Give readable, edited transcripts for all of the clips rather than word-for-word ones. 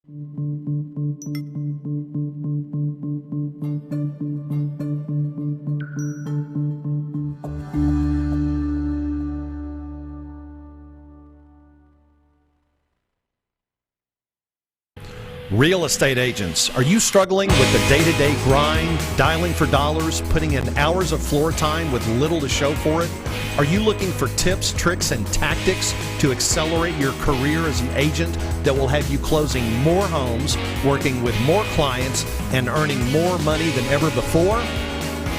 Real estate agents, are you struggling with the day-to-day grind, dialing for dollars, putting in hours of floor time with little to show for it? Are you looking for tips, tricks, and tactics to accelerate your career as an agent that will have you closing more homes, working with more clients, and earning more money than ever before?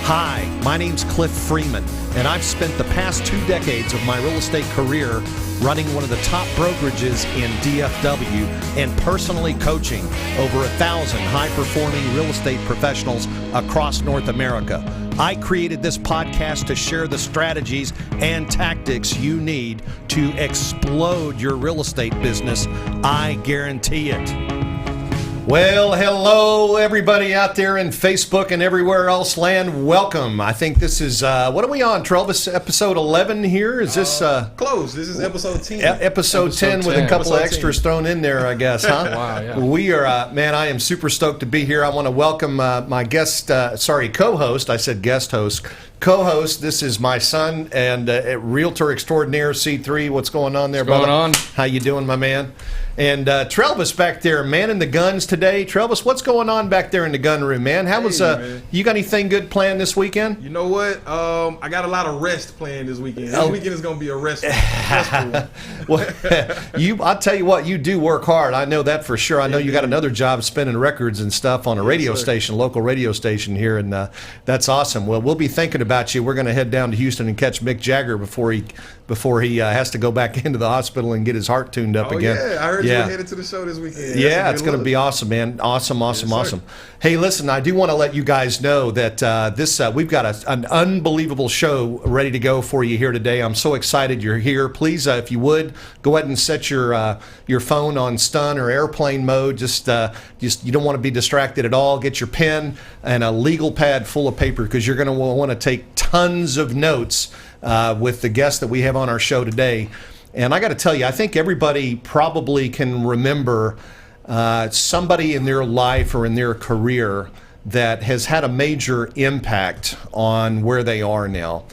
Hi, my name's Cliff Freeman, and I've spent the past 2 decades of my real estate career running one of the top brokerages in DFW and personally coaching over 1,000 high-performing real estate professionals across North America. I created this podcast to share the strategies and tactics you need to explode your real estate business. I guarantee it. Well, hello, everybody out there in Facebook and everywhere else land. Welcome. I think this is, what are we on, Travis? Episode 11 here? Is this... Close. This is episode 10. Episode 10 with a couple of extras thrown in there, I guess, huh? Wow, yeah. We are, man, I am super stoked to be here. I want to welcome my guest, co-host. I said guest host. Co-host, this is my son and realtor extraordinaire, C3. What's going on there, brother? What's going on? How you doing, my man? And Trelvis back there, manning the guns today. Trelvis, what's going on back there in the gun room, man? How was man. You got anything good planned this weekend? You know what? I got a lot of rest planned this weekend. This weekend is going to be a restful one. Well, I'll tell you what, you do work hard. I know that for sure. I know you got another job spinning records and stuff on a radio station, local radio station here, and that's awesome. Well, we'll be thinking about you. We're going to head down to Houston and catch Mick Jagger before he has to go back into the hospital and get his heart tuned up again. Yeah, I heard you were headed to the show this weekend. Yeah, it's going to be awesome, man. Awesome. Hey, listen, I do want to let you guys know that we've got an unbelievable show ready to go for you here today. I'm so excited you're here. Please, if you would, go ahead and set your phone on stun or airplane mode. Just you don't want to be distracted at all. Get your pen and a legal pad full of paper because you're going to want to take tons of notes with the guests that we have on our show today. And I got to tell you, I think everybody probably can remember somebody in their life or in their career that has had a major impact on where they are now.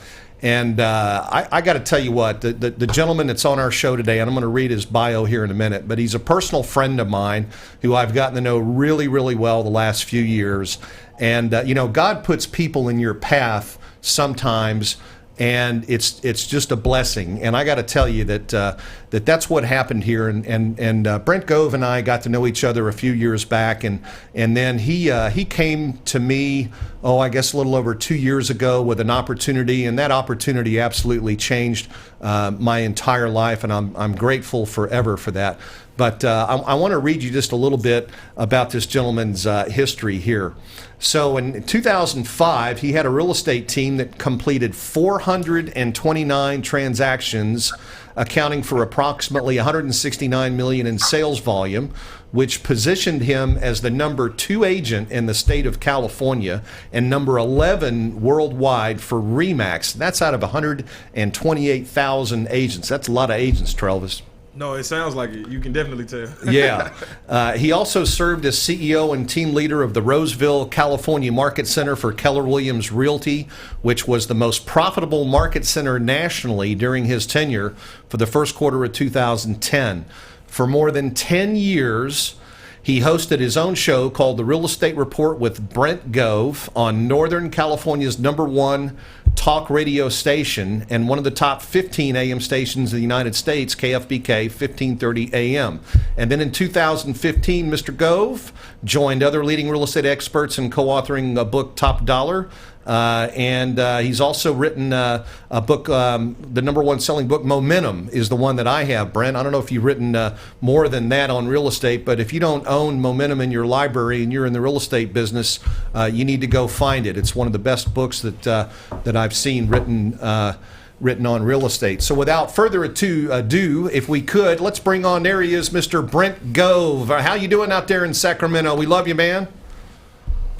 And I got to tell you what, the gentleman that's on our show today, and I'm going to read his bio here in a minute, but he's a personal friend of mine who I've gotten to know really, really well the last few years. And, God puts people in your path sometimes, and it's just a blessing. And I got to tell you that's what happened here. And Brent Gove and I got to know each other a few years back, and then he came to me, I guess a little over 2 years ago with an opportunity, and that opportunity absolutely changed my entire life, and I'm grateful forever for that. But I want to read you just a little bit about this gentleman's history here. So in 2005, he had a real estate team that completed 429 transactions, accounting for approximately $169 million in sales volume, which positioned him as the number 2 agent in the state of California and number 11 worldwide for Remax. That's out of 128,000 agents. That's a lot of agents, Travis. No, it sounds like it. You can definitely tell. Yeah. He also served as CEO and team leader of the Roseville, California Market Center for Keller Williams Realty, which was the most profitable market center nationally during his tenure for the first quarter of 2010. For more than 10 years, he hosted his own show called The Real Estate Report with Brent Gove on Northern California's #1 talk radio station and one of the top 15 AM stations in the United States, KFBK 1530 AM. And then in 2015, Mr. Gove joined other leading real estate experts in co-authoring a book, Top Dollar. And he's also written a book, the #1 selling book, Momentum, is the one that I have, Brent. I don't know if you've written more than that on real estate, but if you don't own Momentum in your library and you're in the real estate business, you need to go find it. It's one of the best books that I've seen written on real estate. So without further ado, if we could, let's bring on, there he is, Mr. Brent Gove. How you doing out there in Sacramento? We love you, man.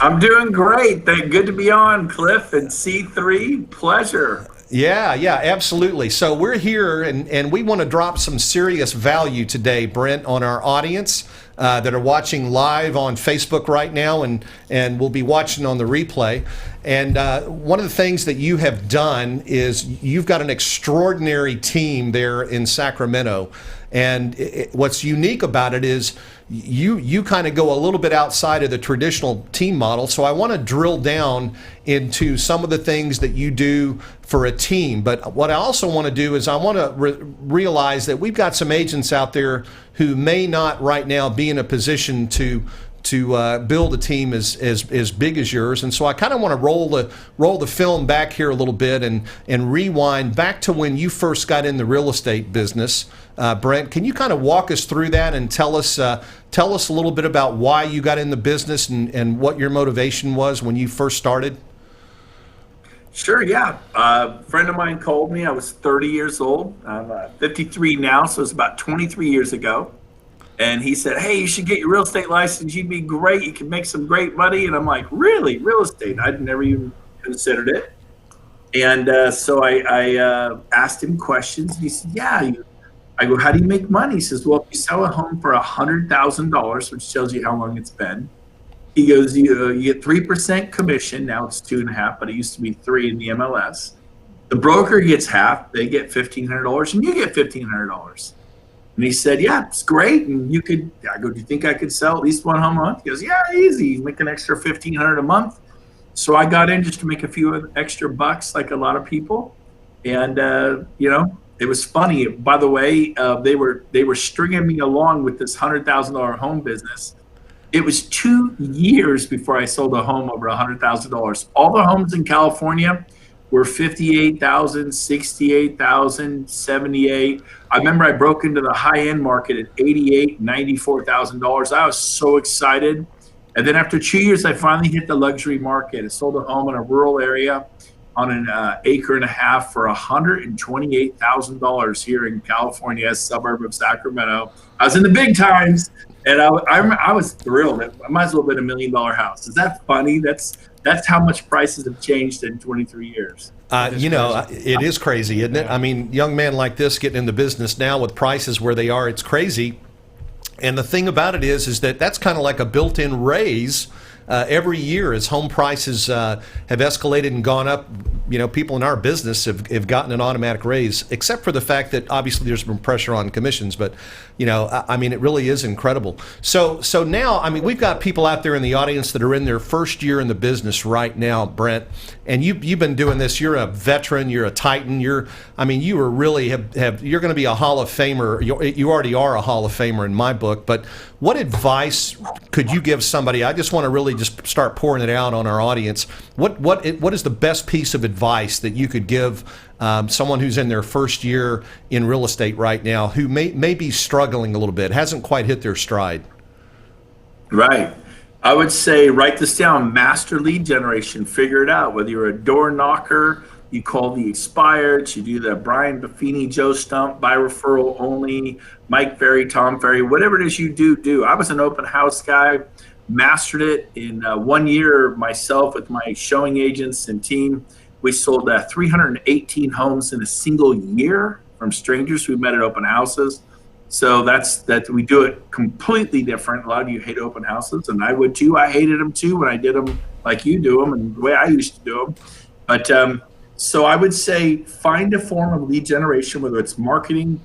I'm doing great. Good to be on, Cliff and C3. Pleasure. Yeah, absolutely. So we're here, and we want to drop some serious value today, Brent, on our audience. that are watching live on Facebook right now and will be watching on the replay. And one of the things that you have done is you've got an extraordinary team there in Sacramento. And what's unique about it is you kind of go a little bit outside of the traditional team model. So I want to drill down into some of the things that you do for a team. But what I also want to do is I want to realize that we've got some agents out there who may not right now be in a position to build a team as big as yours. And so I kind of want to roll the film back here a little bit and rewind back to when you first got in the real estate business. Brent, can you kind of walk us through that and tell us a little bit about why you got in the business and what your motivation was when you first started? Sure, yeah. A friend of mine called me. I was 30 years old. I'm 53 now, so it's about 23 years ago. And he said, hey, you should get your real estate license. You'd be great. You could make some great money. And I'm like, really? Real estate? I'd never even considered it. And so I asked him questions. And he said, yeah. I go, how do you make money? He says, well, if you sell a home for $100,000, which tells you how long it's been. He goes, you get 3% commission. Now it's 2.5%, but it used to be 3% in the MLS. The broker gets half. They get $1,500, and you get $1,500. And he said, yeah, it's great. And you could, I go, do you think I could sell at least one home a month? He goes, yeah, easy. Make an extra $1,500 a month. So I got in just to make a few extra bucks, like a lot of people. And, it was funny. By the way, they were stringing me along with this $100,000 home business. It was 2 years before I sold a home over $100,000. All the homes in California were $58,000, $68,000, $78,000. I remember I broke into the high-end market at $88,000, $94,000. I was so excited. And then after 2 years, I finally hit the luxury market. I sold a home in a rural area on an acre and a half for $128,000 here in California, a suburb of Sacramento. I was in the big times, and I was thrilled. It might as well have been $1 million house. Is that funny? That's how much prices have changed in 23 years. It is crazy, isn't it? I mean, young man like this getting in the business now with prices where they are, it's crazy. And the thing about it is that that's kind of like a built-in raise every year as home prices have escalated and gone up. People in our business have gotten an automatic raise, except for the fact that obviously there's been pressure on commissions. But, it really is incredible. So now, we've got people out there in the audience that are in their first year in the business right now, Brent, and you've been doing this. You're a veteran. You're a titan. You are really you're going to be a Hall of Famer. You already are a Hall of Famer in my book. But what advice could you give somebody? I just want to really just start pouring it out on our audience. What is the best piece of advice that you could give someone who's in their first year in real estate right now who may be struggling a little bit, hasn't quite hit their stride? Right. I would say write this down. Master lead generation. Figure it out. Whether you're a door knocker, you call the expireds, you do the Brian Buffini, Joe Stump, by referral only, Mike Ferry, Tom Ferry, whatever it is you do. I was an open house guy, mastered it in 1 year myself with my showing agents and team. We sold 318 homes in a single year from strangers we met at open houses. So that's we do it completely different. A lot of you hate open houses, and I would too. I hated them too when I did them like you do them and the way I used to do them. But so I would say find a form of lead generation, whether it's marketing,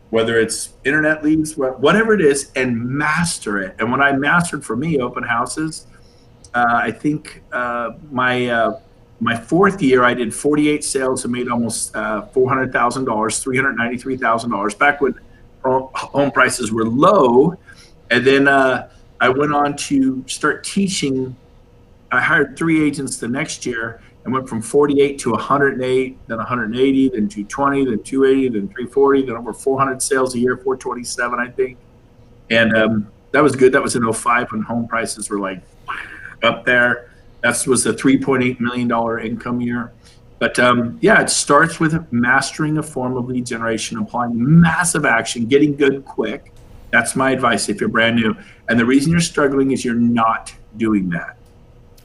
whether it's internet leads, whatever it is, and master it. And when I mastered, for me, open houses, I think my fourth year, I did 48 sales and made almost $400,000, $393,000 back when home prices were low. And then I went on to start teaching. I hired 3 agents the next year and went from 48 to 108, then 180, then 220, then 280, then 340, then over 400 sales a year, 427, I think. And that was good. That was in 05 when home prices were like up there. That was a $3.8 million income year. But it starts with mastering a form of lead generation, applying massive action, getting good quick. That's my advice if you're brand new. And the reason you're struggling is you're not doing that.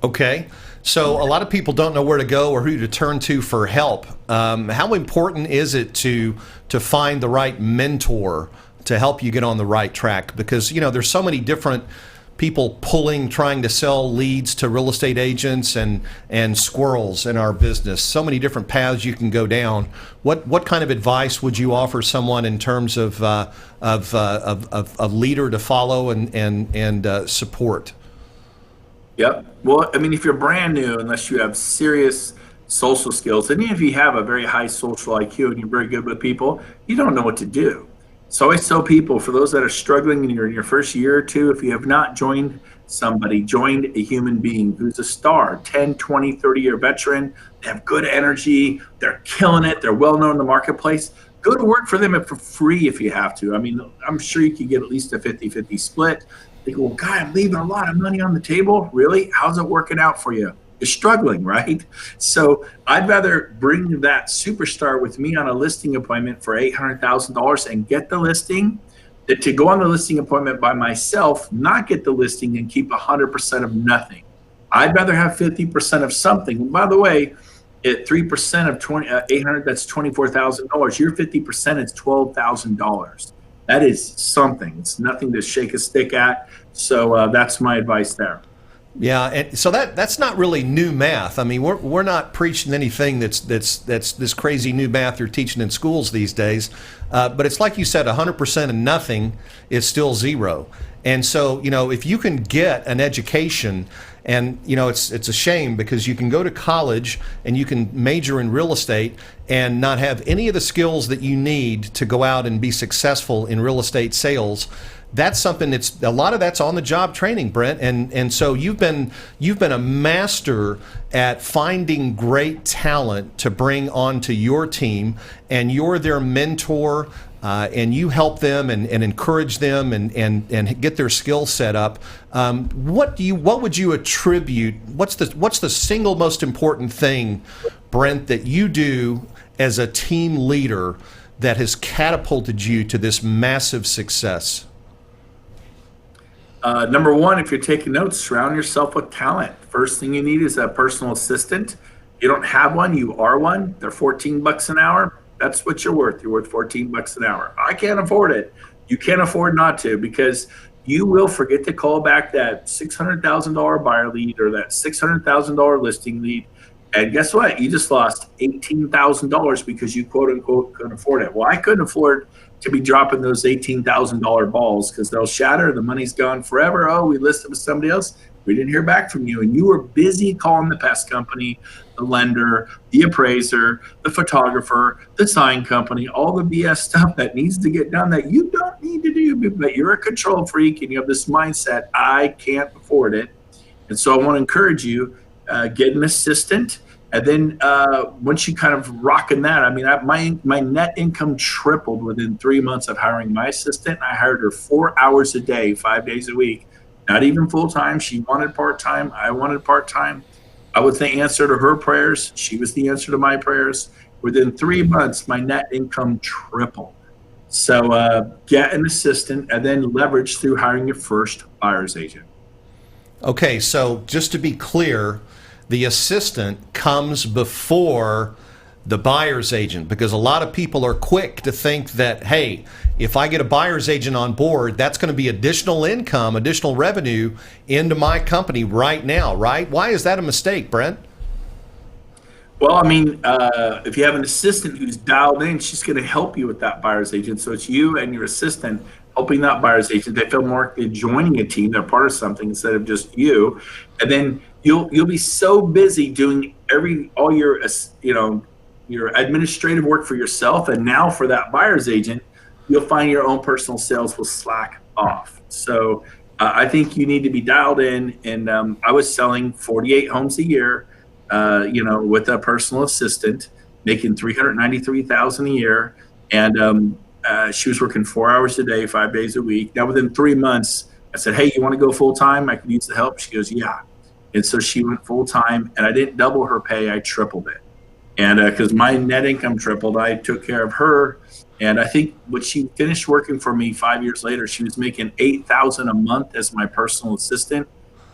Okay. So a lot of people don't know where to go or who to turn to for help. How important is it to find the right mentor to help you get on the right track? Because, there's so many different people trying to sell leads to real estate agents and squirrels in our business. So many different paths you can go down. What kind of advice would you offer someone in terms of a leader to follow and support? Yep. Well, I mean, if you're brand new, unless you have serious social skills, and even if you have a very high social IQ and you're very good with people, you don't know what to do. So I always tell people, for those that are struggling and you're in your first year or two, if you have not joined somebody, joined a human being who's a star, 10, 20, 30-year veteran, they have good energy, they're killing it, they're well known in the marketplace, go to work for them for free if you have to. I mean, I'm sure you could get at least a 50-50 split. They go, well, God, I'm leaving a lot of money on the table. Really? How's it working out for you? You're struggling, right? So I'd rather bring that superstar with me on a listing appointment for $800,000 and get the listing than to go on the listing appointment by myself, not get the listing, and keep 100% of nothing. I'd rather have 50% of something. And by the way, at 3% of 800, that's $24,000. Your 50% is $12,000. That is something. It's nothing to shake a stick at. So that's my advice there. Yeah, and so that's not really new math. I mean, we're not preaching anything that's this crazy new math you're teaching in schools these days. But it's like you said, 100% of nothing is still zero. And so, if you can get an education, and it's a shame because you can go to college and you can major in real estate and not have any of the skills that you need to go out and be successful in real estate sales. That's something that's a lot of that's on the job training, Brent. And so you've been a master at finding great talent to bring onto your team, and you're their mentor, and you help them and encourage them and get their skill set up. What would you attribute? What's the single most important thing, Brent, that you do as a team leader that has catapulted you to this massive success? Number one, if you're taking notes, surround yourself with talent. First thing you need is a personal assistant. You don't have one, you are one. They're $14 an hour. That's what you're worth. You're worth $14 an hour. I can't afford it. You can't afford not to, because you will forget to call back that $600,000 buyer lead or that $600,000 listing lead. And guess what? You just lost $18,000 because you quote unquote couldn't afford it. Well, I couldn't afford to be dropping those $18,000 balls because they'll shatter. The money's gone forever. Oh, we listed with somebody else. We didn't hear back from you. And you were busy calling the pest company, the lender, the appraiser, the photographer, the sign company, all the BS stuff that needs to get done that you don't need to do. But you're a control freak and you have this mindset, I can't afford it. And so I want to encourage you, get an assistant. And then once you kind of rocking that, I mean, my net income tripled within 3 months of hiring my assistant. I hired her 4 hours a day, 5 days a week, not even full time. She wanted part time. I wanted part time. I was the answer to her prayers. She was the answer to my prayers. Within 3 months, my net income tripled. So get an assistant and then leverage through hiring your first buyer's agent. Okay, so just to be clear, the assistant comes before the buyer's agent, because a lot of people are quick to think that, hey, if I get a buyer's agent on board, that's going to be additional income, additional revenue into my company right now, right? Why is that a mistake, Brent? Well, I mean, if you have an assistant who's dialed in, she's going to help you with that buyer's agent. So it's you and your assistant helping that buyer's agent. They feel more like they're joining a team, they're part of something instead of just you. And then you'll be so busy doing all your your administrative work for yourself, and now for that buyer's agent, you'll find your own personal sales will slack off. So I think you need to be dialed in. And I was selling 48 homes a year, with a personal assistant, making $393,000 a year, and she was working 4 hours a day, 5 days a week. Now within 3 months, I said, "Hey, you want to go full time? I could use the help." She goes, "Yeah." And so she went full time, and I didn't double her pay, I tripled it. And because my net income tripled, I took care of her. And I think when she finished working for me 5 years later, she was making $8,000 a month as my personal assistant,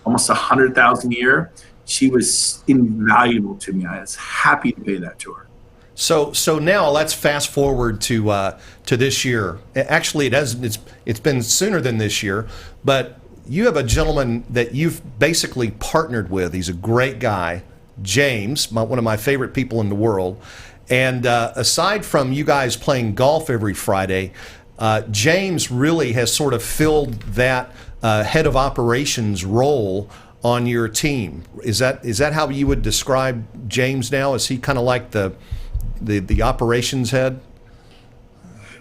almost $100,000 a year. She was invaluable to me. I was happy to pay that to her. So now let's fast forward to this year. Actually, it's been sooner than this year, but you have a gentleman that you've basically partnered with. He's a great guy, James, one of my favorite people in the world. And aside from you guys playing golf every Friday, James really has sort of filled that head of operations role on your team. Is that how you would describe James now? Is he kind of like the operations head?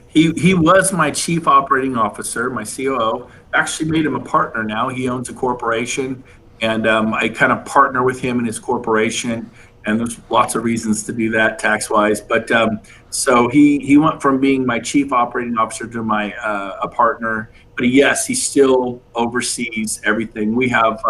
He was my chief operating officer, my COO. Actually made him a partner now. He owns a corporation, and I kind of partner with him in his corporation. And there's lots of reasons to do that tax-wise. But so he went from being my chief operating officer to my a partner. But yes, he still oversees everything. We have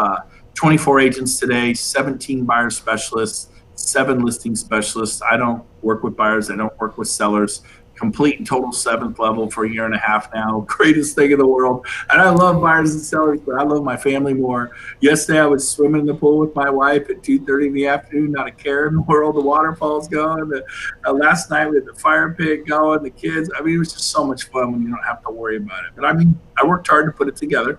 24 agents today, 17 buyer specialists, 7 listing specialists. I don't work with buyers. I don't work with sellers. Complete and total 7th level for a year and a half now. Greatest thing in the world. And I love buyers and sellers, but I love my family more. Yesterday, I was swimming in the pool with my wife at 2:30 in the afternoon. Not a care in the world. The waterfall's going. Last night, we had the fire pit going, the kids. I mean, it was just so much fun when you don't have to worry about it. But I mean, I worked hard to put it together.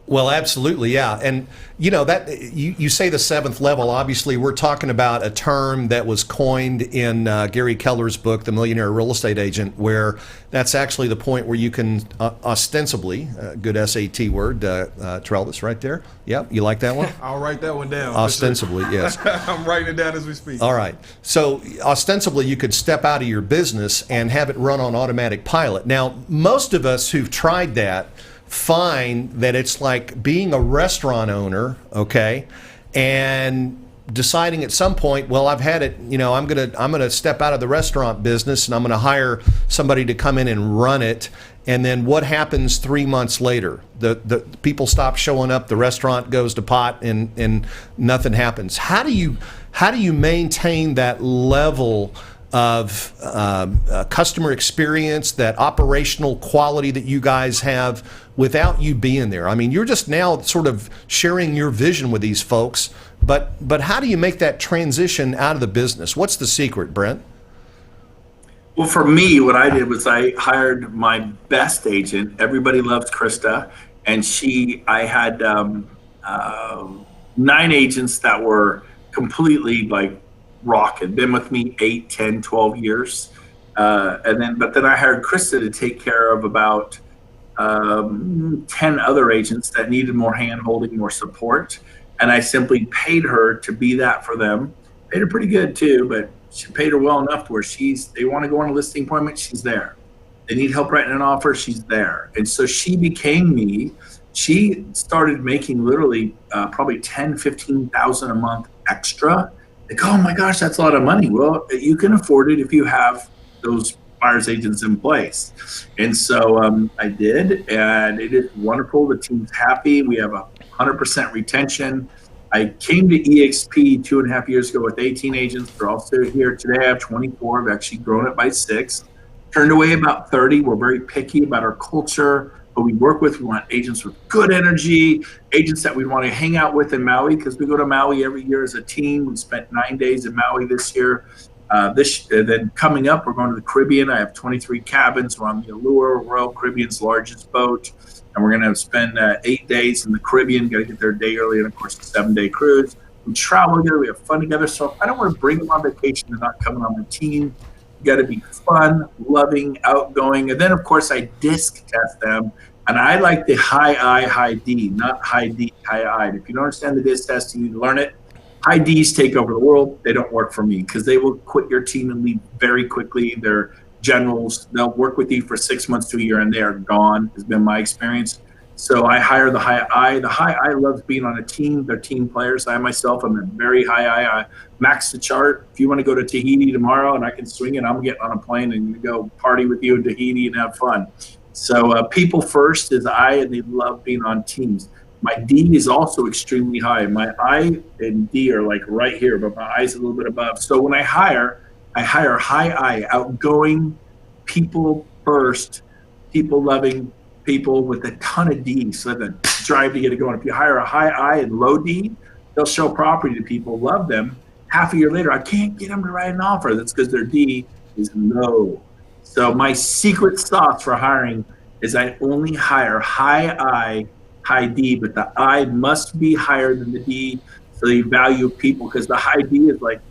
Well, absolutely, yeah. And you know that you say the 7th level. Obviously, we're talking about a term that was coined in Gary Keller's book, The Millionaire Real Estate Agent, where that's actually the point where you can ostensibly, good SAT word, Trelvis, right there. Yep, you like that one? I'll write that one down. Ostensibly, yes. I'm writing it down as we speak. All right. So ostensibly, you could step out of your business and have it run on automatic pilot. Now, most of us who've tried that find that it's like being a restaurant owner, okay, and deciding at some point, well, I've had it, you know, I'm gonna step out of the restaurant business and I'm gonna hire somebody to come in and run it. And then what happens 3 months later? The people stop showing up, the restaurant goes to pot, and nothing happens. How do you maintain that level of customer experience, that operational quality that you guys have without you being there? I mean, you're just now sort of sharing your vision with these folks, but how do you make that transition out of the business? What's the secret, Brent? Well, for me, what I did was I hired my best agent. Everybody loves Krista, and I had 9 agents that were completely like rock, had been with me 8, 10, 12 years. But then I hired Krista to take care of about 10 other agents that needed more hand-holding, more support. And I simply paid her to be that for them. Paid her pretty good too, but she paid her well enough to where they want to go on a listing appointment, she's there. They need help writing an offer, she's there. And so she became me. She started making literally probably 10, 15,000 a month extra. Like, oh my gosh, that's a lot of money. Well, you can afford it if you have those buyer's agents in place. And so I did, and it is wonderful. The team's happy. We have 100% retention. I came to EXP 2.5 years ago with 18 agents. They're all still here today. I have 24. I've actually grown it by 6. Turned away about 30. We're very picky about our culture. But we work with, we want agents with good energy, agents that we want to hang out with in Maui, because we go to Maui every year as a team. We spent 9 days in Maui this year. Then coming up, we're going to the Caribbean. I have 23 cabins. We're on the Allure, Royal Caribbean's largest boat. And we're going to spend 8 days in the Caribbean, got to get there a day early, and of course, a 7-day cruise. We travel together, we have fun together. So I don't want to bring them on vacation. They're not coming on my team. You got to be fun, loving, outgoing. And then, of course, I disc test them. And I like the high I, high D, not high D, high I. If you don't understand the disc test, you need to learn it. High Ds take over the world. They don't work for me because they will quit your team and leave very quickly. They're generals. They'll work with you for 6 months to a year and they are gone, has been my experience. So I hire the high I. The high I loves being on a team. They're team players. I myself am a very high I. I max the chart. If you want to go to Tahiti tomorrow and I can swing it, I'm getting on a plane and go party with you in Tahiti and have fun. So people first is I, and they love being on teams. My D is also extremely high. My I and D are like right here, but my I is a little bit above. So when I hire high I, outgoing, people first, people loving, people with a ton of D, so they have the drive to get it going. If you hire a high I and low D, they'll show property to people, love them, half a year later, I can't get them to write an offer. That's because their D is low. So my secret sauce for hiring is I only hire high I, high D, but the I must be higher than the D. So the value of people, because the high D is like,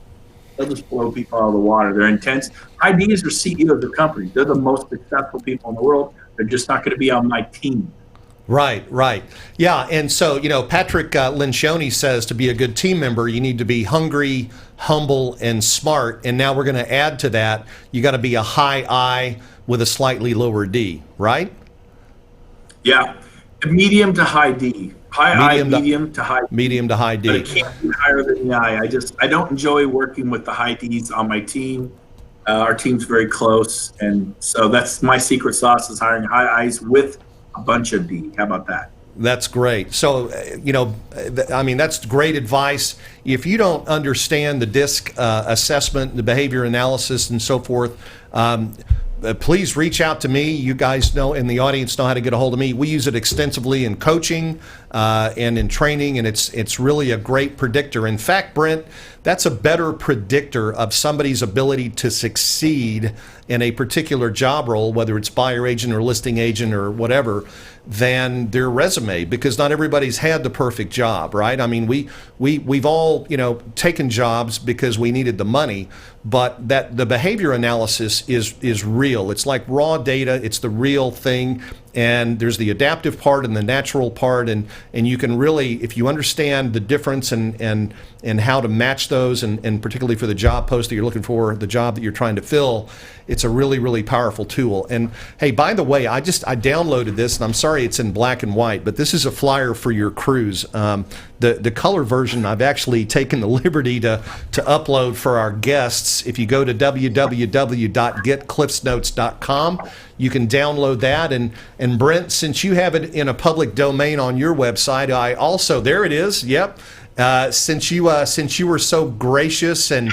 they'll just blow people out of the water. They're intense. High Ds are CEOs of companies. They're the most successful people in the world. They're just not going to be on my team. Right, right. Yeah, and so, Patrick Lencioni says to be a good team member, you need to be hungry, humble, and smart. And now we're going to add to that, you got to be a high I with a slightly lower D, right? Yeah, medium to high D. Medium to high D. Medium to high D. But it can't be higher than the I. I don't enjoy working with the high Ds on my team. Our team's very close. And so that's my secret sauce, is hiring high Is with a bunch of D. How about that? That's great. So, that's great advice. If you don't understand the DISC assessment, the behavior analysis, and so forth, please reach out to me. You guys know, in the audience, know how to get a hold of me. We use it extensively in coaching and in training, and it's really a great predictor. In fact, Brent, that's a better predictor of somebody's ability to succeed in a particular job role, whether it's buyer agent or listing agent or whatever, than their resume, because not everybody's had the perfect job, right? I mean, we've all, taken jobs because we needed the money, but that the behavior analysis is real. It's like raw data. It's the real thing. And there's the adaptive part and the natural part, and you can really, if you understand the difference and how to match those, and particularly for the job post that you're looking for, the job that you're trying to fill, it's a really, really powerful tool. And hey, by the way, I downloaded this, and I'm sorry it's in black and white, but this is a flyer for your cruise. The color version I've actually taken the liberty to upload for our guests. If you go to www.getcliffsnotes.com, you can download that. And Brent, since you have it in a public domain on your website, I also, there it is. Yep. Since you were so gracious and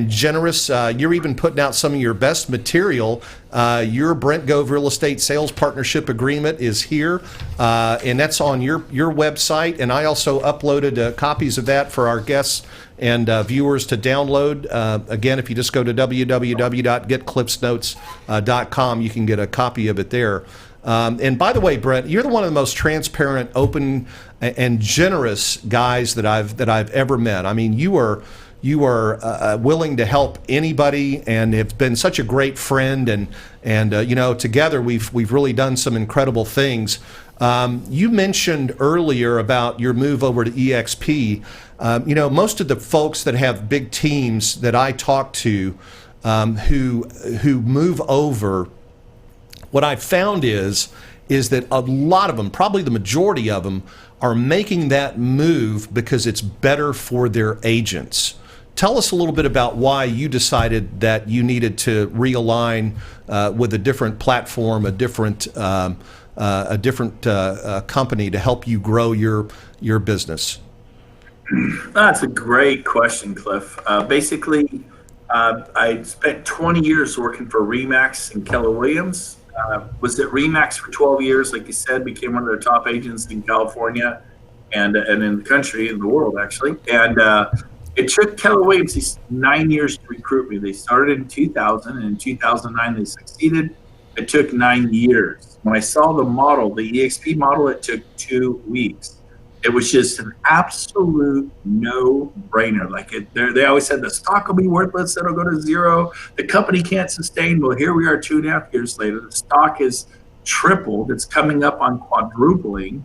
generous, you're even putting out some of your best material. Your Brent Gove Real Estate Sales Partnership Agreement is here, and that's on your website. And I also uploaded copies of that for our guests and viewers to download. Again, if you just go to www.getcliffsnotes.com, you can get a copy of it there. And by the way, Brent, you're one of the most transparent, open, and generous guys that I've ever met. I mean, you are willing to help anybody, and have been such a great friend. And together we've really done some incredible things. You mentioned earlier about your move over to EXP. Most of the folks that have big teams that I talk to, who move over, what I've found is that a lot of them, probably the majority of them, are making that move because it's better for their agents. Tell us a little bit about why you decided that you needed to realign with a different platform, a different company to help you grow your business. That's a great question, Cliff. Basically, I spent 20 years working for Remax and Keller Williams. Was at Remax for 12 years, like you said, became one of their top agents in California and in the country, in the world, actually. And it took Keller Williams 9 years to recruit me. They started in 2000, and in 2009 they succeeded. It took 9 years. When I saw the model, the EXP model, it took 2 weeks. It was just an absolute no-brainer. They always said the stock will be worthless, it'll go to zero, the company can't sustain. Well, here we are 2.5 years later. The stock has tripled. It's coming up on quadrupling.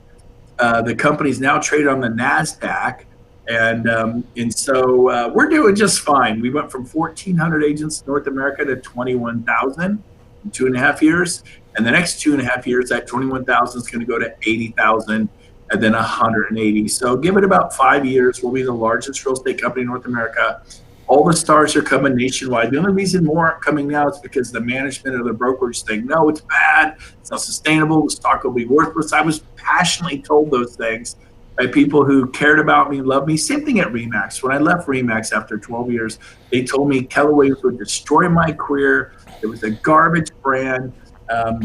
The company's now traded on the NASDAQ. And so we're doing just fine. We went from 1,400 agents in North America to 21,000 in 2.5 years. And the next 2.5 years, that 21,000 is going to go to 80,000. And then 180. So give it about 5 years. We'll be the largest real estate company in North America. All the stars are coming nationwide. The only reason more aren't coming now is because the management or the brokerage think, no, it's bad, it's not sustainable, the stock will be worthless. I was passionately told those things by people who cared about me, loved me. Same thing at Remax. When I left Remax after 12 years, they told me Keller Williams would destroy my career. It was a garbage brand.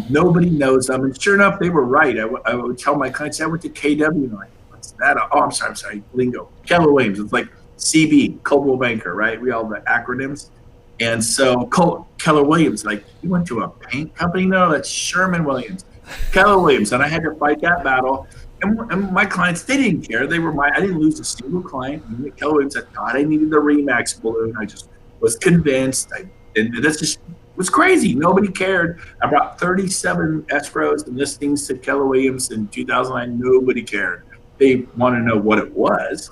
Nobody knows them. And sure enough, they were right. I would tell my clients, I went to KW, and I'm like, what's that? Oh, I'm sorry, lingo. Keller Williams. It's like, CB, Coldwell Banker, right? We all the acronyms. And so Keller Williams, like, you went to a paint company? No, that's Sherman Williams. Keller Williams. And I had to fight that battle. And my clients, they didn't care. I didn't lose a single client. Keller Williams, I thought I needed the Remax balloon. I just was convinced. And that's just was crazy. Nobody cared. I brought 37 escrows and listings to Keller Williams in 2009. Nobody cared. They want to know what it was.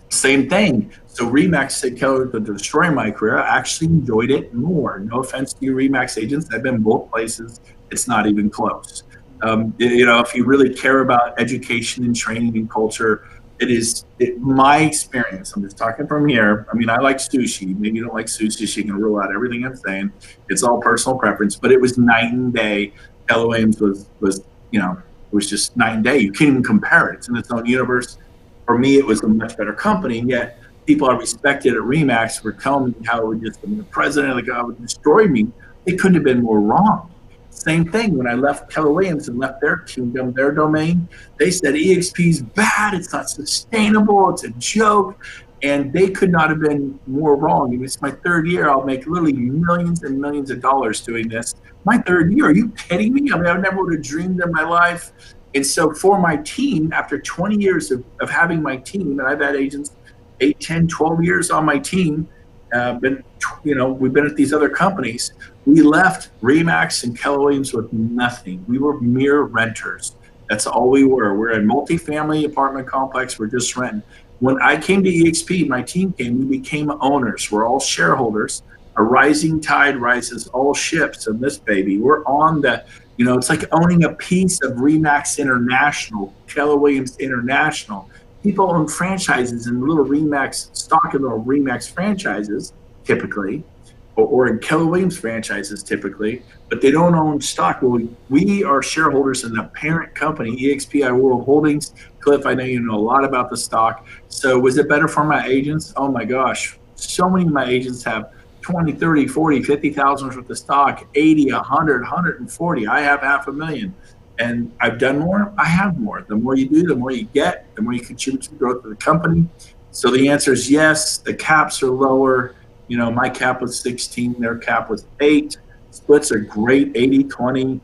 Same thing. So Remax said Keller to destroy my career. I actually enjoyed it more. No offense to you Remax agents. I've been both places. It's not even close. If you really care about education and training and culture, my experience. I'm just talking from here. I mean, I like sushi. Maybe you don't like sushi. So you can rule out everything I'm saying. It's all personal preference, but it was night and day. Keller Williams was it was just night and day. You can't even compare it. It's in its own universe. For me, it was a much better company, and yet people I respected at Remax were telling me how the president of the guy would destroy me. It couldn't have been more wrong. Same thing when I left Keller Williams and left their kingdom, their domain. They said EXP's bad. It's not sustainable. It's a joke. And they could not have been more wrong. I mean, it's my third year. I'll make literally millions and millions of dollars doing this. My third year. Are you kidding me? I mean, I never would have dreamed in my life. And so for my team, after 20 years of having my team, and I've had agents 8, 10, 12 years on my team, we've been at these other companies. We left Remax and Keller Williams with nothing. We were mere renters. That's all we were. We're a multifamily apartment complex. We're just renting. When I came to EXP, my team came, we became owners. We're all shareholders. A rising tide rises all ships in this baby. We're on it's like owning a piece of Remax International, Keller Williams International. People own franchises in little Remax stock in little Remax franchises, typically, or in Keller Williams franchises, typically, but they don't own stock. Well, we are shareholders in the parent company, EXPI World Holdings. Cliff, I know you know a lot about the stock. So was it better for my agents? Oh my gosh. So many of my agents have 20, 30, 40, 50,000 worth of stock, 80, 100, 140. I have $500,000. And I've done more, I have more. The more you do, the more you get, the more you contribute to the growth of the company. So the answer is yes, the caps are lower. My cap was 16, their cap was 8. Splits are great, 80-20.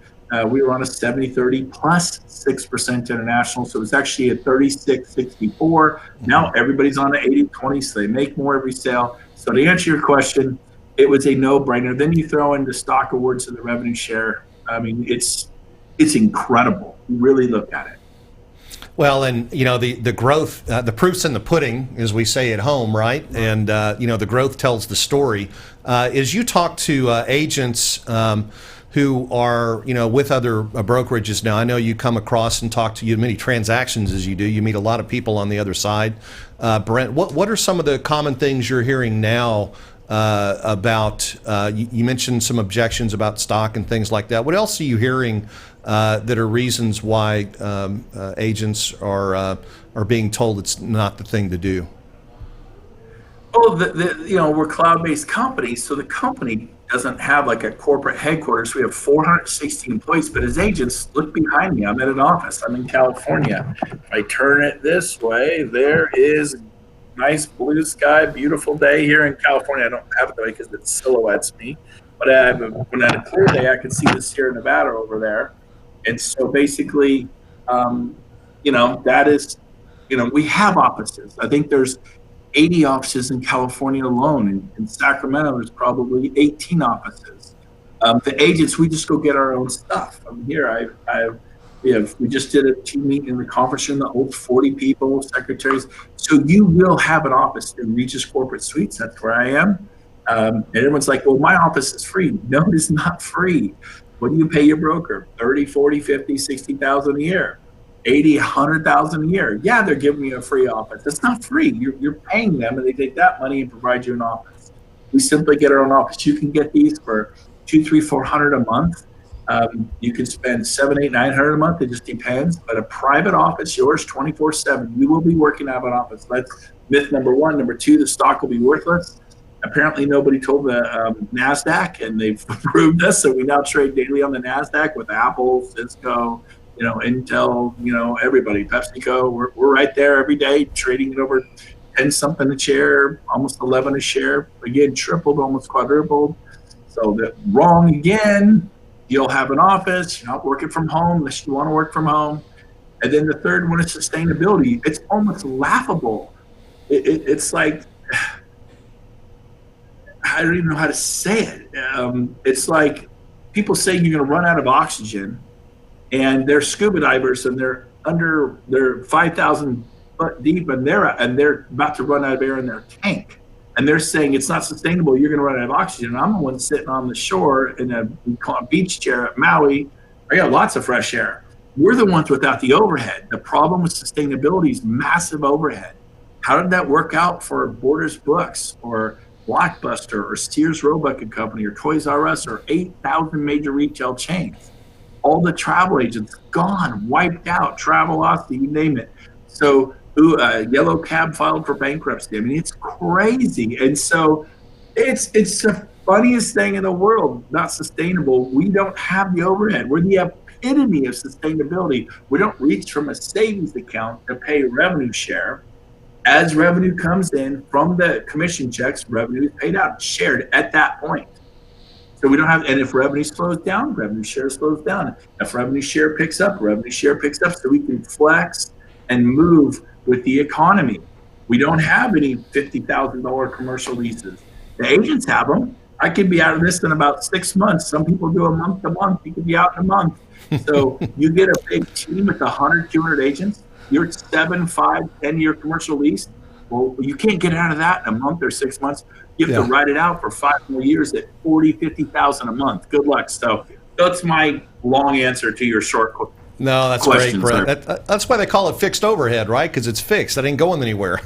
We were on a 70-30 plus 6% international. So it's actually a 36-64. Now everybody's on an 80-20, so they make more every sale. So to answer your question, it was a no-brainer. Then you throw in the stock awards and the revenue share. I mean, it's incredible. You really look at it. Well, and the growth, the proof's in the pudding, as we say at home, right? And the growth tells the story. As you talk to agents who are with other brokerages now, I know you come across and talk to many transactions as you do. You meet a lot of people on the other side. Brent, what are some of the common things you're hearing now about? You mentioned some objections about stock and things like that. What else are you hearing that are reasons why agents are being told it's not the thing to do? Oh, we're cloud-based companies, so the company doesn't have like a corporate headquarters. We have 460 employees, but as agents, look behind me. I'm at an office. I'm in California. If I turn it this way, there is nice blue sky, beautiful day here in California. I don't have it though because it silhouettes me, but when I had a clear day, I could see the Sierra Nevada over there. And so basically, that is, we have offices. I think there's 80 offices in California alone. In Sacramento, there's probably 18 offices. The agents, we just go get our own stuff. I'm here. We just did a team meeting in the conference room that holds 40 people, secretaries. So you will have an office in Regis Corporate Suites. That's where I am. And everyone's like, well, my office is free. No, it is not free. What do you pay your broker? 30, 40, 50, 60,000 a year, 80, 100,000 a year. Yeah, they're giving you a free office. It's not free. You're paying them, and they take that money and provide you an office. We simply get our own office. You can get these for $200, $300, $400 a month. You can spend $700, $800, $900 a month. It just depends. But a private office, yours 24/7. You will be working out of an office. That's myth number one. Number two, the stock will be worthless. Apparently nobody told the NASDAQ, and they've approved this. So we now trade daily on the NASDAQ with Apple, Cisco, Intel, everybody, PepsiCo. We're right there every day trading it over 10 something a share, almost 11 a share. Again, tripled, almost quadrupled. So that wrong again. You'll have an office. You're not working from home unless you want to work from home. And then the third one is sustainability. It's almost laughable. It's like, I don't even know how to say it. It's like people saying you're going to run out of oxygen, and they're scuba divers and they're 5,000 foot deep, and they're about to run out of air in their tank, and they're saying it's not sustainable. You're going to run out of oxygen. And I'm the one sitting on the shore in a beach chair at Maui. I got lots of fresh air. We're the ones without the overhead. The problem with sustainability is massive overhead. How did that work out for Borders Books or Blockbuster or Sears Roebuck and Company or Toys R Us or 8,000 major retail chains? All the travel agents gone, wiped out, Travelocity, you name it. So Yellow Cab filed for bankruptcy. I mean, it's crazy. And so it's the funniest thing in the world, not sustainable. We don't have the overhead. We're the epitome of sustainability. We don't reach from a savings account to pay revenue share. As revenue comes in from the commission checks, revenue is paid out, shared at that point. So we don't have, and if revenue slows down, revenue share slows down. If revenue share picks up, revenue share picks up, so we can flex and move with the economy. We don't have any $50,000 commercial leases. The agents have them. I could be out of this in about 6 months. Some people do a month to month. You could be out in a month. So you get a big team with 100, 200 agents. You're at 7, 5, 10-year commercial lease. Well, you can't get out of that in a month or 6 months. You have to write it out for 5 more years at $40,000, $50,000 a month. Good luck. So that's my long answer to your short question. No, that's great, Brent. That's why they call it fixed overhead, right? Because it's fixed. That ain't going anywhere.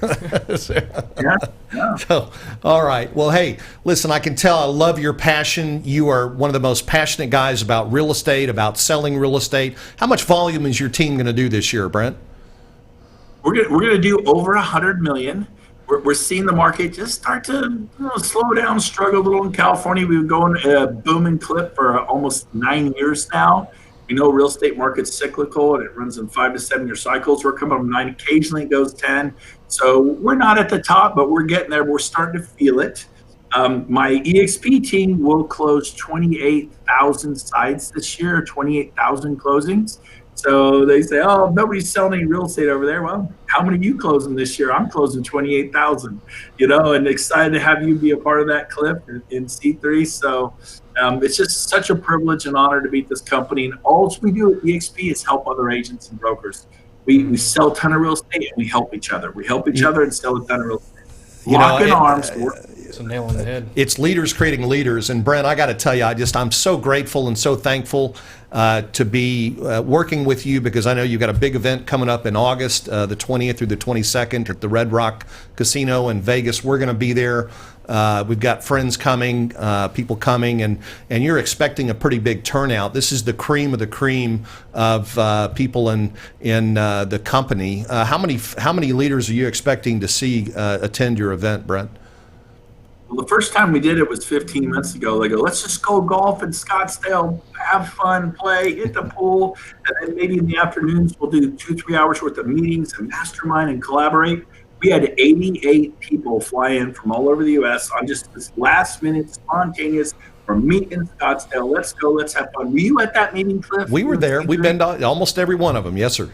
Yeah. So, all right. Well, hey, listen, I can tell I love your passion. You are one of the most passionate guys about real estate, about selling real estate. How much volume is your team going to do this year, Brent? We're gonna do over 100 million. We're seeing the market just start to slow down, struggle a little in California. We've been going a booming clip for almost 9 years now. We know real estate market's cyclical and it runs in 5 to 7 year cycles. We're coming from 9, occasionally it goes 10. So we're not at the top, but we're getting there. We're starting to feel it. My EXP team will close 28,000 sites this year, 28,000 closings. So they say, oh, nobody's selling any real estate over there. Well, how many are you closing this year? I'm closing 28,000, and excited to have you be a part of that clip in C3. So it's just such a privilege and honor to be at this company. And all we do at EXP is help other agents and brokers. We sell a ton of real estate and we help each other. We help each other and sell a ton of real estate. Lock in arms. It's a nail on the head. It's leaders creating leaders. And Brent, I got to tell you, I'm so grateful and so thankful to be working with you, because I know you've got a big event coming up in August, the 20th through the 22nd at the Red Rock Casino in Vegas. We're going to be there. We've got friends coming, people coming, and you're expecting a pretty big turnout. This is the cream of the cream of people in the company. How many leaders are you expecting to see attend your event, Brent? Well, the first time we did it was 15 months ago. They go, let's just go golf in Scottsdale, have fun, play, hit the pool, and then maybe in the afternoons we'll do 2-3 hours worth of meetings and mastermind and collaborate. We had 88 people fly in from all over the U.S. on just this last minute spontaneous, we're meeting in Scottsdale. Let's go. Let's have fun. Were you at that meeting, Cliff? We were there. We've been to almost every one of them. Yes, sir.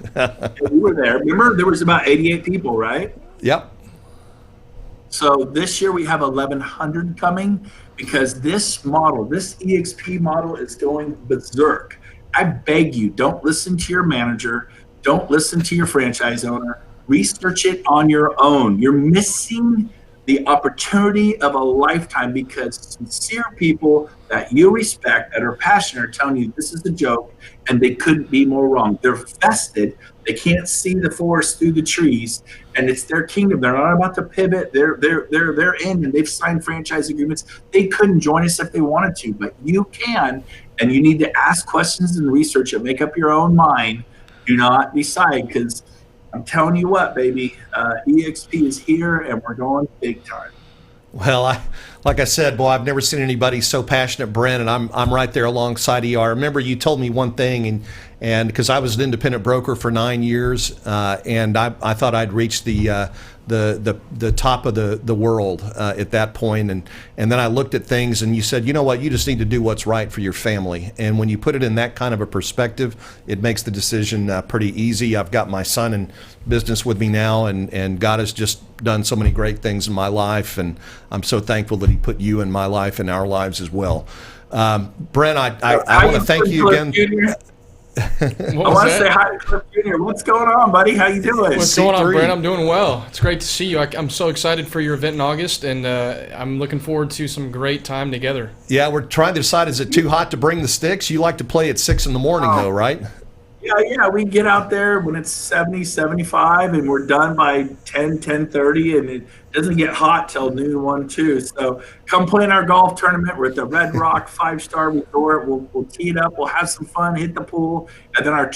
We were there. Remember, there was about 88 people, right? Yep. So this year we have 1,100 coming, because this model, this EXP model, is going berserk. I beg you, don't listen to your manager. Don't listen to your franchise owner. Research it on your own. You're missing the opportunity of a lifetime, because sincere people that you respect, that are passionate, are telling you this is a joke, and they couldn't be more wrong. They're vested. They can't see the forest through the trees, and it's their kingdom. They're not about to pivot. They're in, and they've signed franchise agreements. They couldn't join us if they wanted to, but you can, and you need to ask questions and research and make up your own mind. Do not decide, because I'm telling you what, baby, EXP is here, and we're going big time. Well, like I said, boy, I've never seen anybody so passionate, Brent, and I'm right there alongside you. I remember you told me one thing, and because I was an independent broker for 9 years, and I thought I'd reached the top of the world at that point, and then I looked at things, and you said, you know what, you just need to do what's right for your family. And when you put it in that kind of a perspective, it makes the decision pretty easy. I've got my son in business with me now, and God has just done so many great things in my life, and I'm so thankful that He put you in my life and our lives as well. Brent, I want to thank you again. I want to say hi to Cliff Jr. What's going on, buddy? How you doing? What's going on, Brent? I'm doing well. It's great to see you. I'm so excited for your event in August, and I'm looking forward to some great time together. Yeah, we're trying to decide, is it too hot to bring the sticks? You like to play at 6 in the morning, though, right? Yeah, we get out there when it's 70, 75, and we're done by 10:30, and it doesn't get hot till noon, 1, 2. So come play in our golf tournament. We're at the Red Rock 5-star resort. We'll tee it up. We'll have some fun, hit the pool, and then our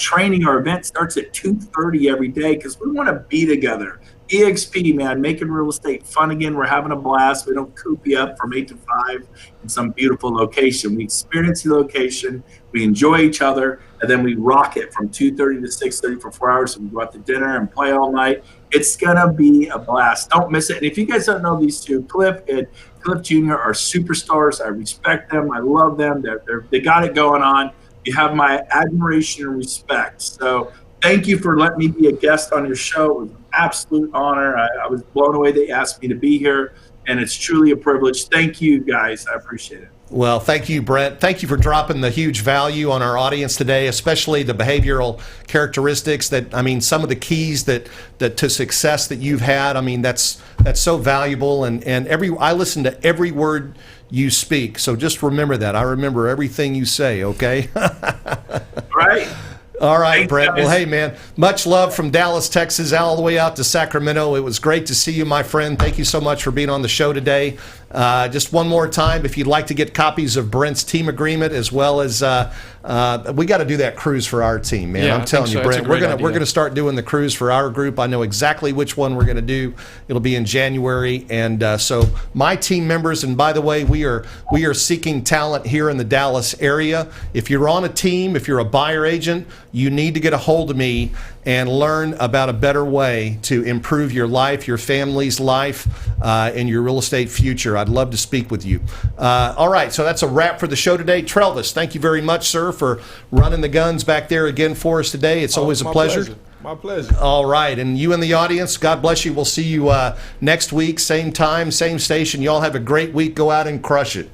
event starts at 2:30 every day because we want to be together. EXP, man, making real estate fun again. We're having a blast. We don't coop you up from 8 to 5 in some beautiful location. We experience the location. We enjoy each other, and then we rock it from 2:30 to 6:30 for 4 hours. And we go out to dinner and play all night. It's going to be a blast. Don't miss it. And if you guys don't know these two, Cliff and Cliff Jr. are superstars. I respect them. I love them. They got it going on. You have my admiration and respect. So thank you for letting me be a guest on your show. It was an absolute honor. I was blown away they asked me to be here, and it's truly a privilege. Thank you, guys. I appreciate it. Well, thank you, Brent. Thank you for dropping the huge value on our audience today, especially the behavioral characteristics some of the keys that to success that you've had. I mean, that's so valuable, and I listen to every word you speak. So just remember that. I remember everything you say, okay? Right. All right, Thanks, Brent. guys. Well, hey, man, much love from Dallas, Texas, all the way out to Sacramento. It was great to see you, my friend. Thank you so much for being on the show today. Just one more time, if you'd like to get copies of Brent's team agreement, as well as we got to do that cruise for our team, man. Yeah, I'm telling you, so. Brent, we're gonna start doing the cruise for our group. I know exactly which one we're gonna do. It'll be in January, and so my team members. And by the way, we are seeking talent here in the Dallas area. If you're on a team, if you're a buyer agent, you need to get a hold of me and learn about a better way to improve your life, your family's life, and your real estate future. I'd love to speak with you. All right, so that's a wrap for the show today. Trelvis, thank you very much, sir, for running the guns back there again for us today. It's always a pleasure. My pleasure. All right, and you in the audience, God bless you. We'll see you next week, same time, same station. Y'all have a great week. Go out and crush it.